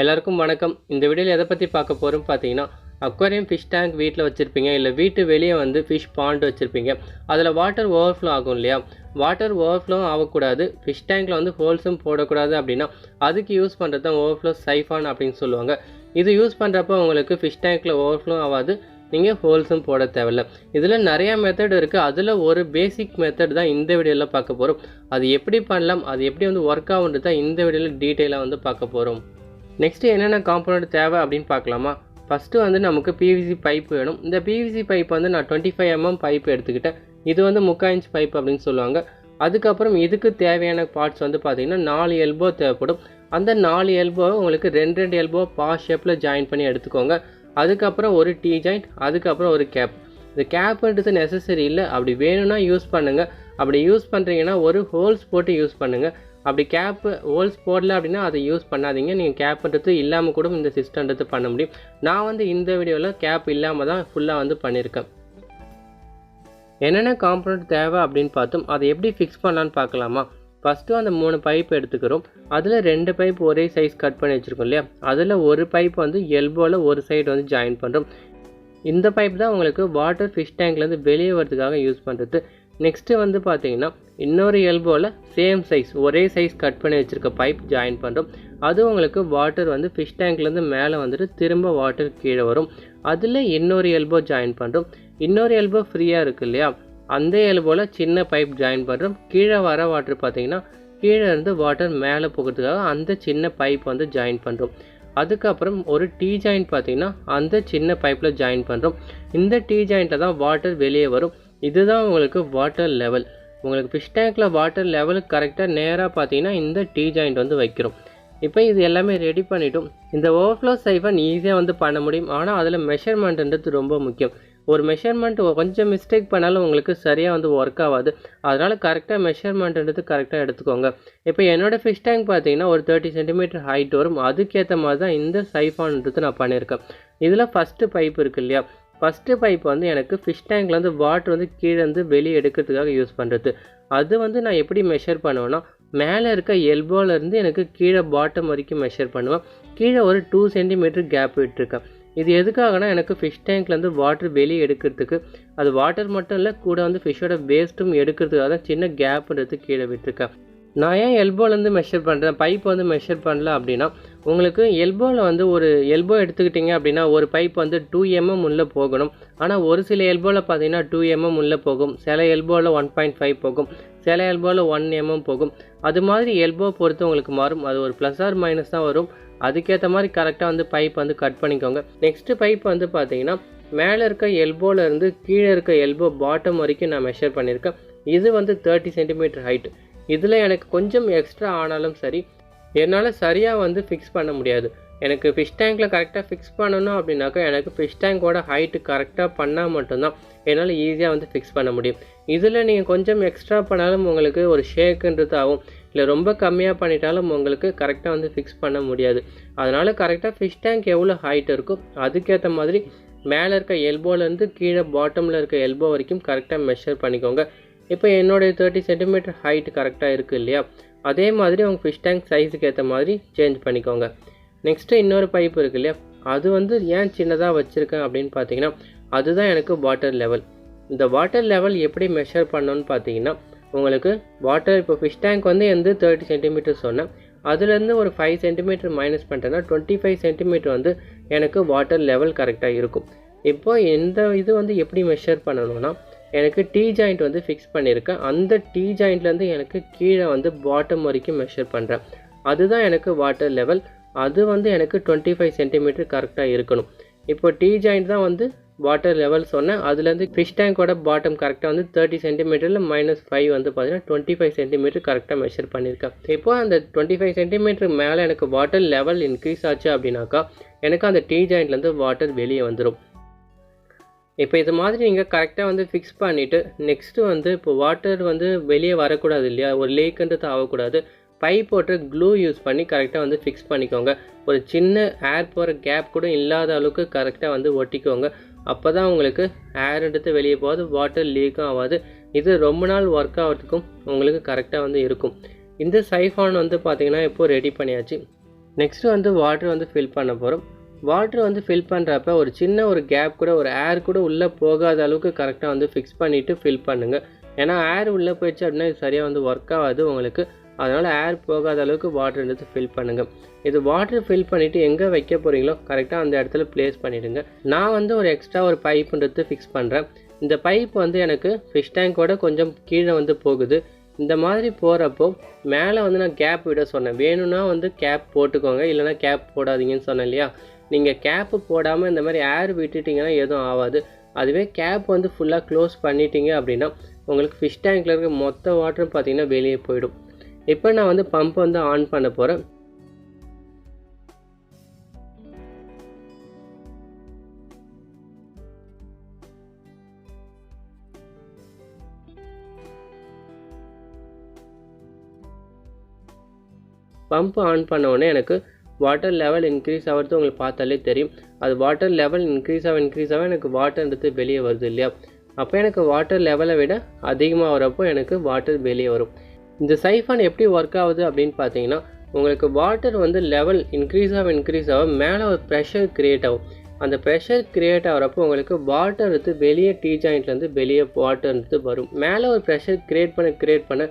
எல்லாருக்கும் வணக்கம். இந்த வீடியோவில் எதை பற்றி பார்க்க போகிறோம் பார்த்தீங்கன்னா, அக்வாரியம் ஃபிஷ் டேங்க் வீட்டில் வச்சுருப்பீங்க, இல்லை வீட்டு வெளியே வந்து ஃபிஷ் பாண்ட் வச்சுருப்பீங்க. அதில் வாட்டர் ஓவர்ஃப்ளோ ஆகும் இல்லையா? வாட்டர் ஓவர்ஃப்ளோ ஆகக்கூடாது, ஃபிஷ் டேங்க்கில் வந்து ஹோல்ஸும் போடக்கூடாது. அப்படின்னா அதுக்கு யூஸ் பண்ணுறது தான் ஓவர்ஃப்ளோ சைஃபான் அப்படின்னு சொல்லுவாங்க. இது யூஸ் பண்ணுறப்ப உங்களுக்கு ஃபிஷ் டேங்க்கில் ஓவர்ஃப்ளோ ஆகாது, நீங்கள் ஹோல்ஸும் போட தேவையில்ல. இதில் நிறையா மெத்தட் இருக்குது. அதில் ஒரு பேசிக் மெத்தட் தான் இந்த வீடியோவில் பார்க்க போகிறோம். அது எப்படி பண்ணலாம், அது எப்படி வந்து ஒர்க் ஆகுன்றது தான் இந்த வீடியோவில் டீட்டெயிலாக வந்து பார்க்க போகிறோம். நெக்ஸ்ட்டு என்னென்ன காம்பனண்ட் தேவை அப்படின்னு பார்க்கலாமா? ஃபஸ்ட்டு வந்து நமக்கு பிவிசி பைப் வேணும். இந்த பிவிசி பைப் வந்து நான் 25 mm பைப் எடுத்துக்கிட்டேன். இது வந்து 3/4 inch பைப் அப்படின்னு சொல்லுவாங்க. அதுக்கப்புறம் இதுக்கு தேவையான பார்ட்ஸ் வந்து பார்த்திங்கன்னா 4 எல்போ தேவைப்படும். அந்த 4 எல்போ உங்களுக்கு 2 எல்போ பாஸ் ஷேப்பில் ஜாயின் பண்ணி எடுத்துக்கோங்க. அதுக்கப்புறம் ஒரு டீ ஜாயிண்ட், அதுக்கப்புறம் ஒரு கேப். இந்த கேப்புன்றது நெசசரி இல்லை, அப்படி வேணும்னா யூஸ் பண்ணுங்கள். அப்படி யூஸ் பண்ணுறீங்கன்னா ஒரு ஹோல்ஸ் போட்டு யூஸ் பண்ணுங்கள். அப்படி கேப்பு ஹோல்ஸ் போடல அப்படின்னா அதை யூஸ் பண்ணாதீங்க. நீங்கள் கேப்புன்றது இல்லாமல் கூட இந்த சிஸ்டம்ன்றது பண்ண முடியும். நான் வந்து இந்த வீடியோவில் கேப் இல்லாமல் தான் ஃபுல்லாக வந்து பண்ணியிருக்கேன். என்னென்ன காம்பனண்ட் தேவை அப்படின்னு பார்த்தோம். அதை எப்படி ஃபிக்ஸ் பண்ணலான்னு பார்க்கலாமா? ஃபஸ்ட்டு அந்த 3 பைப் எடுத்துக்கிறோம். அதில் 2 பைப் ஒரே சைஸ் கட் பண்ணி வச்சுருக்கோம் இல்லையா? அதில் ஒரு பைப் வந்து எல்போவில் ஒரு சைடு வந்து ஜாயின் பண்ணுறோம். இந்த பைப் தான் உங்களுக்கு வாட்டர் ஃபிஷ் டேங்க்லேருந்து வெளியே வரதுக்காக யூஸ் பண்ணுறது. நெக்ஸ்ட்டு வந்து பார்த்தீங்கன்னா இன்னொரு எல்போவில் சேம் சைஸ் ஒரே சைஸ் கட் பண்ணி வச்சுருக்க பைப் ஜாயின் பண்ணுறோம். அது உங்களுக்கு வாட்டர் வந்து ஃபிஷ் டேங்க்லேருந்து மேலே வந்துட்டு திரும்ப வாட்டர் கீழே வரும். அதில் இன்னொரு எல்போ ஜாயின் பண்ணுறோம். இன்னொரு எல்போ ஃப்ரீயாக இருக்குது இல்லையா? அந்த எல்போவில் சின்ன பைப் ஜாயின் பண்ணுறோம். கீழே வர வாட்டர் பார்த்தீங்கன்னா கீழே இருந்து வாட்டர் மேலே போகிறதுக்காக அந்த சின்ன பைப் வந்து ஜாயின் பண்ணுறோம். அதுக்கப்புறம் ஒரு டீ ஜாயிண்ட் பார்த்தீங்கன்னா அந்த சின்ன பைப்பில் ஜாயின் பண்ணுறோம். இந்த டீ ஜாயிண்ட்டில் தான் வாட்டர் வெளியே வரும். இதுதான் உங்களுக்கு வாட்டர் லெவல். உங்களுக்கு ஃபிஷ் டேங்க்கில் வாட்டர் லெவலுக்கு கரெக்டாக நேராக பார்த்தீங்கன்னா இந்த டீ ஜாயிண்ட் வந்து வைக்கிறோம். இப்போ இது எல்லாமே ரெடி பண்ணிட்டோம். இந்த ஓவர்ஃப்ளோ சைஃபன் ஈஸியாக வந்து பண்ண முடியும். ஆனால் அதில் மெஷர்மெண்ட்ன்றது ரொம்ப முக்கியம். ஒரு மெஷர்மெண்ட் கொஞ்சம் மிஸ்டேக் பண்ணாலும் உங்களுக்கு சரியாக வந்து ஒர்க் ஆகாது. அதனால் கரெக்டாக மெஷர்மெண்ட்ன்றது கரெக்டாக எடுத்துக்கோங்க. இப்போ என்னோடய ஃபிஷ் டேங்க் பார்த்தீங்கன்னா ஒரு 30 cm ஹைட் வரும். அதுக்கேற்ற மாதிரி தான் இந்த சைஃபான்ன்றது நான் பண்ணியிருக்கேன். இதில் ஃபஸ்ட்டு பைப் இருக்குது இல்லையா? ஃபஸ்ட்டு பைப் வந்து எனக்கு ஃபிஷ் டேங்க்லேருந்து வாட்டர் வந்து கீழே வந்து வெளியே எடுக்கிறதுக்காக யூஸ் பண்ணுறது. அது வந்து நான் எப்படி மெஷர் பண்ணுவேன்னா, மேலே இருக்க எல்போலேருந்து எனக்கு கீழே பாட்டம் வரைக்கும் மெஷர் பண்ணுவேன். கீழே ஒரு 2 cm கேப் விட்டுருக்கேன். இது எதுக்காகனா எனக்கு ஃபிஷ் டேங்க்லேருந்து வாட்டர் வெளியே எடுக்கிறதுக்கு. அது வாட்டர் மட்டும் இல்லை, கூட வந்து ஃபிஷ்ஷோட வேஸ்ட்டும் எடுக்கிறதுக்காக தான் சின்ன கேப்புன்றது கீழே விட்டுருக்கேன். நான் ஏன் எல்போலேருந்து மெஷர் பண்ணுறேன், பைப் வந்து மெஷர் பண்ணல அப்படின்னா, உங்களுக்கு எல்போவில் வந்து ஒரு எல்போ எடுத்துக்கிட்டிங்க அப்படின்னா ஒரு பைப் வந்து 2 mm உள்ளே போகணும். ஆனால் ஒரு சில எல்போவில் பார்த்தீங்கன்னா 2 mm உள்ளே போகும், சில எல்போவில் 1.5 போகும், சில எல்போவில் 1 mm போகும். அது மாதிரி எல்போ பொறுத்து உங்களுக்கு மாறும். அது ஒரு ப்ளஸ் ஆர் மைனஸ் தான் வரும். அதுக்கேற்ற மாதிரி கரெக்டாக வந்து பைப் வந்து கட் பண்ணிக்கோங்க. நெக்ஸ்ட்டு பைப் வந்து பார்த்தீங்கன்னா மேலே இருக்க எல்போலேருந்து கீழே இருக்க எல்போ பாட்டம் வரைக்கும் நான் மெஷர் பண்ணியிருக்கேன். இது வந்து 30 cm ஹைட். இதில் எனக்கு கொஞ்சம் எக்ஸ்ட்ரா ஆனாலும் சரி, என்னால் சரியாக வந்து ஃபிக்ஸ் பண்ண முடியாது. எனக்கு ஃபிஷ் டேங்க்கில் கரெக்டாக ஃபிக்ஸ் பண்ணணும் அப்படின்னாக்கா எனக்கு ஃபிஷ் டேங்கோட ஹைட்டு கரெக்டாக பண்ணால் மட்டும்தான் என்னால் ஈஸியாக வந்து ஃபிக்ஸ் பண்ண முடியும். இதில் நீங்கள் கொஞ்சம் எக்ஸ்ட்ரா பண்ணாலும் உங்களுக்கு ஒரு ஷேக்குன்றது ஆகும், இல்லை ரொம்ப கம்மியாக பண்ணிட்டாலும் உங்களுக்கு கரெக்டாக வந்து ஃபிக்ஸ் பண்ண முடியாது. அதனால் கரெக்டாக ஃபிஷ் டேங்க் எவ்வளோ ஹைட் இருக்கோ அதுக்கேற்ற மாதிரி மேலே இருக்க எல்போலேருந்து கீழே பாட்டமில் இருக்க எல்போ வரைக்கும் கரெக்டாக மெஷர் பண்ணிக்கோங்க. இப்போ என்னுடைய 30 cm ஹைட் கரெக்டாக இருக்குது இல்லையா? அதே மாதிரி உங்கள் ஃபிஷ் டேங்க் சைஸுக்கு ஏற்ற மாதிரி சேஞ்ச் பண்ணிக்கோங்க. நெக்ஸ்ட்டு இன்னொரு பைப் இருக்குது இல்லையா? அது வந்து ஏன் சின்னதாக வச்சுருக்கேன் அப்படின்னு பார்த்தீங்கன்னா, அதுதான் எனக்கு வாட்டர் லெவல். இந்த வாட்டர் லெவல் எப்படி மெஷர் பண்ணணும்னு பார்த்தீங்கன்னா, உங்களுக்கு வாட்டர் இப்போ ஃபிஷ் டேங்க் வந்து எந்த 30 cm சொன்னேன், அதுலேருந்து ஒரு 5 cm மைனஸ் பண்ணிட்டேன்னா 25 cm வந்து எனக்கு வாட்டர் லெவல் கரெக்டாக இருக்கும். இப்போ இந்த இது வந்து எப்படி மெஷர் பண்ணணும்னா, எனக்கு டீ ஜாயிண்ட் வந்து ஃபிக்ஸ் பண்ணியிருக்கேன். அந்த டீ ஜாயிண்ட்லேருந்து எனக்கு கீழே வந்து பாட்டம் வரைக்கும் மெஷர் பண்ணுறேன். அதுதான் எனக்கு வாட்டர் லெவல். அது வந்து எனக்கு 25 cm கரெக்டாக இருக்கணும். இப்போ டீ ஜாயிண்ட் தான் வந்து வாட்டர் லெவல் சொன்னேன். அதுலேருந்து ஃபிஷ் டேங்கோட பாட்டம் கரெக்டாக வந்து 30 cm -5 வந்து பார்த்தீங்கன்னா 25 cm கரெக்டாக மெஷர் பண்ணியிருக்கேன். இப்போ அந்த 25 cm மேலே எனக்கு வாட்டர் லெவல் இன்க்ரீஸ் ஆச்சு அப்படின்னாக்கா எனக்கு அந்த டீ ஜாயிண்ட்லேருந்து வாட்டர் வெளியே வந்துடும். இப்போ இது மாதிரி நீங்கள் கரெக்டாக வந்து ஃபிக்ஸ் பண்ணிவிட்டு நெக்ஸ்ட்டு வந்து இப்போ வாட்டர் வந்து வெளியே வரக்கூடாது இல்லையா? ஒரு லீக்குன்றது ஆகக்கூடாது. பைப் போட்டு க்ளூ யூஸ் பண்ணி கரெக்டாக வந்து ஃபிக்ஸ் பண்ணிக்கோங்க. ஒரு சின்ன ஏர் போகிற கேப் கூட இல்லாத அளவுக்கு கரெக்டாக வந்து ஒட்டிக்கோங்க. அப்போ தான் உங்களுக்கு ஏர் எடுத்து வெளியே போகாது, வாட்டர் லீக்கும் ஆகாது. இது ரொம்ப நாள் ஒர்க் ஆகிறதுக்கும் உங்களுக்கு கரெக்டாக வந்து இருக்கும். இந்த சைஃபான் வந்து பார்த்திங்கன்னா இப்போது ரெடி பண்ணியாச்சு. நெக்ஸ்ட்டு வந்து வாட்டர் வந்து ஃபில் பண்ண போகிறோம். வாட்டர் வந்து ஃபில் பண்ணுறப்ப ஒரு சின்ன ஒரு கேப் கூட, ஒரு ஏர் கூட உள்ளே போகாத அளவுக்கு கரெக்டாக வந்து ஃபிக்ஸ் பண்ணிவிட்டு ஃபில் பண்ணுங்கள். ஏன்னா ஏர் உள்ளே போயிடுச்சு அப்படின்னா இது சரியாக வந்து ஒர்க் ஆகாது உங்களுக்கு. அதனால் ஏர் போகாத அளவுக்கு வாட்டர்ன்றது ஃபில் பண்ணுங்கள். இது வாட்டர் ஃபில் பண்ணிவிட்டு எங்கே வைக்க போகிறீங்களோ கரெக்டாக அந்த இடத்துல ப்ளேஸ் பண்ணிவிடுங்க. நான் வந்து ஒரு எக்ஸ்ட்ரா ஒரு பைப்புன்றது ஃபிக்ஸ் பண்ணுறேன். இந்த பைப் வந்து எனக்கு ஃபிஷ் டேங்கோட கொஞ்சம் கீழே வந்து போகுது. இந்த மாதிரி போகிறப்போ மேலே வந்து நான் கேப் விட சொன்னேன். வேணும்னா வந்து கேப் போட்டுக்கோங்க, இல்லைனா கேப் போடாதீங்கன்னு சொன்னேன் இல்லையா. நீங்கள் கேப்பு போடாமல் இந்த மாதிரி ஏர் விட்டுட்டிங்கன்னா எதுவும் ஆகாது. அதுவே கேப் வந்து ஃபுல்லாக க்ளோஸ் பண்ணிட்டீங்க அப்படின்னா உங்களுக்கு ஃபிஷ் டேங்கில் இருக்க மொத்த வாட்டரும் பார்த்திங்கன்னா வெளியே போயிடும். இப்போ நான் வந்து பம்ப் வந்து ஆன் பண்ண போகிறேன். பம்ப் ஆன் பண்ண உடனே எனக்கு வாட்டர் லெவல் இன்க்ரீஸ் ஆகிறது உங்களுக்கு பார்த்தாலே தெரியும். அது வாட்டர் லெவல் இன்க்ரீஸ் ஆக எனக்கு வாட்டர்ன்றது வெளியே வருது இல்லையா. அப்போ எனக்கு வாட்டர் லெவலை விட அதிகமாக வரப்போ எனக்கு வாட்டர் வெளியே வரும். இந்த சைஃபான் எப்படி ஒர்க் ஆகுது அப்படின்னு பார்த்தீங்கன்னா, உங்களுக்கு வாட்டர் வந்து லெவல் இன்க்ரீஸ் ஆக மேலே ஒரு ப்ரெஷர் க்ரியேட் ஆகும். அந்த ப்ரெஷர் க்ரியேட் ஆகிறப்போ உங்களுக்கு வாட்டர் எடுத்து வெளியே டீ ஜாயிண்ட்லேருந்து வெளியே வாட்டர் எடுத்து வரும். மேலே ஒரு ப்ரெஷர் க்ரியேட் பண்ண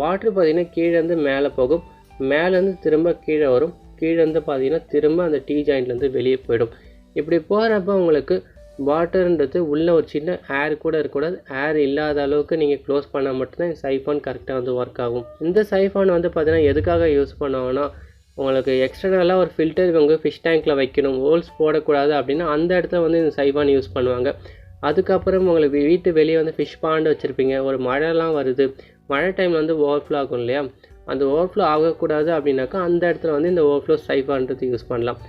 வாட்டர் பார்த்திங்கன்னா கீழேருந்து மேலே போகும், மேலேருந்து திரும்ப கீழே வரும், கீழேருந்து பார்த்திங்கன்னா திரும்ப அந்த டீ ஜாயிண்ட்லேருந்து வெளியே போயிடும். இப்படி போகிறப்ப உங்களுக்கு வாட்டர்ன்றது உள்ளே ஒரு சின்ன ஏர் கூட இருக்கக்கூடாது. ஏர் இல்லாத அளவுக்கு நீங்கள் க்ளோஸ் பண்ணால் மட்டும்தான் இந்த சைஃபான் கரெக்டாக வந்து ஒர்க் ஆகும். இந்த சைஃபான் வந்து பார்த்திங்கன்னா எதுக்காக யூஸ் பண்ணுவாங்கன்னா, உங்களுக்கு எக்ஸ்டர்னலாக ஒரு ஃபில்டர் உங்கள் ஃபிஷ் டேங்க்கில் வைக்கணும், ஹோல்ஸ் போடக்கூடாது அப்படின்னா அந்த இடத்துல வந்து இந்த சைஃபான் யூஸ் பண்ணுவாங்க. அதுக்கப்புறம் உங்களுக்கு வீட்டு வெளியே வந்து ஃபிஷ் பாண்டு வச்சுருப்பீங்க, ஒரு மழைலாம் வருது, மழை டைமில் வந்து ஓவர்ஃப்ளோ ஆகும் இல்லையா. அந்த ஓவர்ஃப்ளோ ஆகக்கூடாது அப்படின்னாக்கா அந்த இடத்துல வந்து இந்த ஓவர்ஃப்ளோ சைஃபான்றது யூஸ் பண்ணலாம்.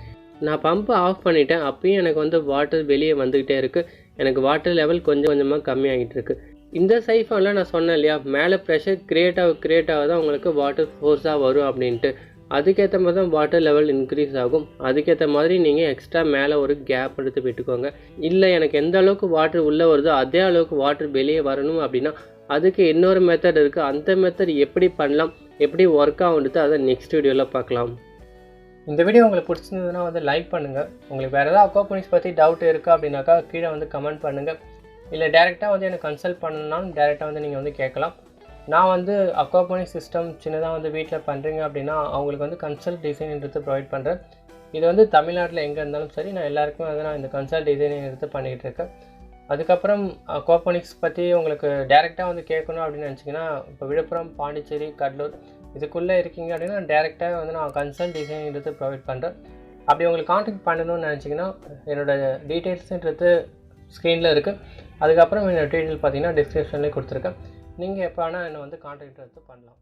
நான் பம்பை ஆஃப் பண்ணிட்டேன். அப்பயும் எனக்கு வந்து வாட்டர் வெளியே வந்துக்கிட்டே இருக்குது. எனக்கு வாட்டர் லெவல் கொஞ்சம் கொஞ்சமாக கம்மியாகிட்டு இருக்குது. இந்த சைஃபானில் நான் சொன்னேன் இல்லையா, மேலே ப்ரெஷர் க்ரியேட் ஆக தான் உங்களுக்கு வாட்டர் ஃபோர்ஸாக வரும் அப்படின்ட்டு. அதுக்கேற்ற மாதிரி தான் வாட்டர் லெவல் இன்க்ரீஸ் ஆகும். அதுக்கேற்ற மாதிரி நீங்கள் எக்ஸ்ட்ரா மேலே ஒரு கேப் எடுத்து விட்டுக்கோங்க. இல்லை எனக்கு எந்த அளவுக்கு வாட்டர் உள்ளே வருதோ அதே அளவுக்கு வாட்டர் வெளியே வரணும் அப்படின்னா அதுக்கு இன்னொரு மெத்தட் இருக்குது. அந்த மெத்தட் எப்படி பண்ணலாம், எப்படி ஒர்க் ஆகுன்றது அதை நெக்ஸ்ட் வீடியோவில் பார்க்கலாம். இந்த வீடியோ உங்களுக்கு பிடிச்சிருந்ததுன்னா வந்து லைக் பண்ணுங்கள். உங்களுக்கு வேறு ஏதாவது அக்வாபானிக்ஸ் பற்றி டவுட் இருக்குது அப்படின்னாக்கா கீழே வந்து கமெண்ட் பண்ணுங்கள். இல்லை டேரெக்டாக வந்து எனக்கு கன்சல்ட் பண்ணணும்னாலும் டேரெக்டாக வந்து நீங்கள் வந்து கேட்கலாம். நான் வந்து அக்வாபானிக்ஸ் சிஸ்டம் சின்னதாக வந்து வீட்டில் பண்ணுறீங்க அப்படின்னா அவங்களுக்கு வந்து கன்சல்ட் டிசைன்ன்றது ப்ரொவைட் பண்ணுறேன். இது வந்து தமிழ்நாட்டில் எங்கே இருந்தாலும் சரி நான் எல்லாருக்குமே வந்து நான் இந்த கன்சல்ட் டிசைனிங் எடுத்து பண்ணிக்கிட்டு இருக்கேன். அதுக்கப்புறம் அக்வாபானிக்ஸ் பற்றி உங்களுக்கு டேரெக்டாக வந்து கேட்கணும் அப்படின்னு நினச்சிங்கன்னா இப்போ விழுப்புரம், பாண்டிச்சேரி, கடலூர் இதுக்குள்ளே இருக்கீங்க அப்படின்னா டேரெக்டாக வந்து நான் கன்சல்ட் டிசைன் எடுத்து ப்ரொவைட் பண்ணுறேன். அப்படி உங்களுக்கு காண்டாக்ட் பண்ணணும்னு நினச்சிங்கன்னா என்னோடய டீட்டெயில்ஸுன்றது ஸ்க்ரீனில் இருக்குது. அதுக்கப்புறம் என்னோடய டீட்டெயில் பார்த்தீங்கன்னா டிஸ்கிரிப்ஷன்லேயே கொடுத்துருக்கேன். நீங்கள் எப்போ வேணால் என்னை வந்து காண்டாக்ட் எடுத்து பண்ணலாம்.